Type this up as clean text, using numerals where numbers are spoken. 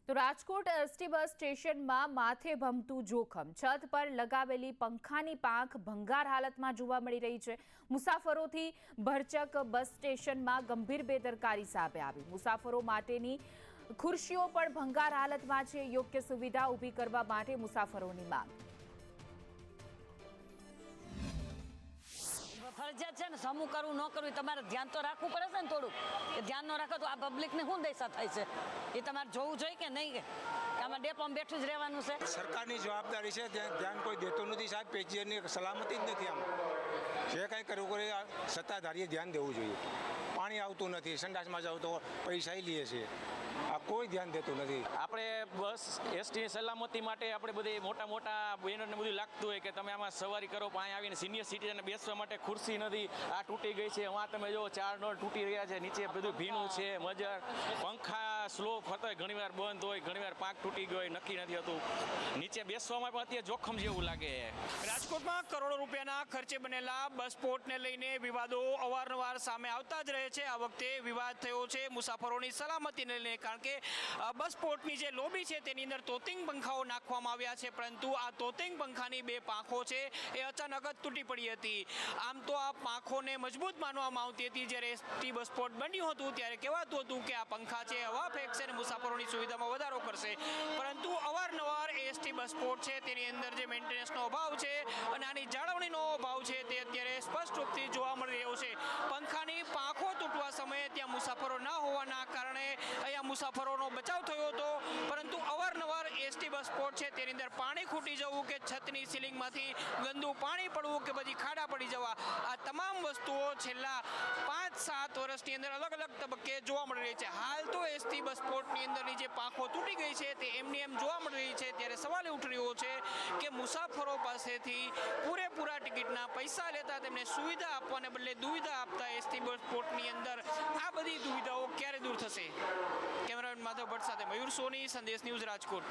તો Rajkot ST bus સ્ટેશનમાં માથે ભમતું જોખમ. છત પર લગાવેલી પંખાની પાંખ ભંગાર હાલતમાં જોવા મળી રહી છે. મુસાફરોથી ભરચક બસ સ્ટેશનમાં ગંભીર બેદરકારી સામે આવી. મુસાફરો માટેની ખુરશીઓ પણ ભંગાર હાલતમાં છે. યોગ્ય સુવિધા ઊભી કરવા માટે મુસાફરોની માંગ. ફરજિયાત છે ને, સમૂહ કરવું ન કરવું તમારે ધ્યાન તો રાખવું પડે છે ને થોડુંક. કે ધ્યાન ન રાખો તો આ પબ્લિકને શું દશા થાય છે એ તમારે જોવું જોઈએ કે નહીં, કે આમાં ડેપોમાં બેઠું જ રહેવાનું છે. સરકારની જવાબદારી છે, ત્યાં ધ્યાન કોઈ દેતું નથી સાહેબ. પેસેન્જરની સલામતી જ નથી. આમ જે કાંઈ કરવું કરે સત્તાધારીએ ધ્યાન દેવું જોઈએ. પાણી આવતું નથી, સંડાસમાં જાવ તો પૈસા લઈએ છીએ, આ કોઈ ધ્યાન દેતું નથી. આપણે બસ એસટીની સલામતી માટે આપણે બધી મોટા મોટા બેનરને બધું લાગતું હોય કે તમે આમાં સવારી કરો, પણ અહીંયા આવીને સિનિયર સિટીઝનને બેસવા માટે ખુરશી નથી, આ તૂટી ગઈ છે, આમાં તમે જો 4 નળ તૂટી રહ્યા છે, નીચે બધું ભીનું છે, મજર પંખા સ્લો ફરતો હોય, ઘણીવાર બંધ હોય, ઘણીવાર પાંખ તૂટી ગયો હોય, નક્કી નથી હોતું. નીચે બેસવામાં પણ અત્યારે જોખમ જેવું લાગે. રાજકોટમાં કરોડો રૂપિયાના ખર્ચે બનેલા બસ સ્પોટને લઈને વિવાદો અવારનવાર સામે આવતા જ રહે છે. આ વખતે વિવાદ થયો છે મુસાફરોની સલામતીને લઈને, કારણ કે બસ સ્પોટની જે લોબી છે તેની અંદર તોતિંગ પંખાઓ નાખવામાં આવ્યા છે, પરંતુ આ તોતિંગ પંખાની 2 પાંખો છે એ અચાનક જ તૂટી પડી હતી. આમ તો આ પાંખોને મજબૂત માનવામાં આવતી હતી. જ્યારે એસટી બસ સ્પોટ બન્યું હતું ત્યારે કહેવાતું હતું કે આ પંખા છે હવા ફેંકશે અને મુસાફરોની સુવિધામાં વધારો કરશે, પરંતુ અવારનવાર એસટી બસ સ્પોટ છે તેની અંદર જે મેન્ટેનન્સનો અભાવ છે અને આની જાળવણીનો અભાવ છે તે અત્યારે સ્પષ્ટ રૂપથી જોવા મળી રહ્યો છે. પંખાની પાંખો તૂટવા સમયે ત્યાં મુસાફરો ન હોવાના કારણે અહીંયા મુસાફરોનો બચાવ થયો હતો, પરંતુ અવારનવાર એસટી બસ સ્પોટ છે તેની અંદર પાણી ખૂટી જવું કે છતની સીલિંગમાંથી ગંદુ પાણી પડવું કે પછી ખાડા પડી જવા, આ તમામ વસ્તુઓ છેલ્લા 5-7 વર્ષની અંદર અલગ અલગ તબક્કે જોવા મળી રહી છે. હાલ તો એસટી બસ સ્પોટની અંદરની જે પાંખો તૂટી ગઈ છે તે એમની એમ જોવા મળી રહી છે. ત્યારે સવાલ ઉઠી રહ્યો છે કે મુસાફરો પાસેથી પૂરેપૂરા ટિકિટના પૈસા લેતા તેમને સુવિધા આપવાને બદલે દુવિધા આપતા એસટી બસ સ્પોટની અંદર આ બધી દુવિધાઓ ક્યારે દૂર થશે? કેમેરામેન માધવ ભટ્ટ સાથે મયુર સોની, સંદેશ ન્યૂઝ, રાજકોટ.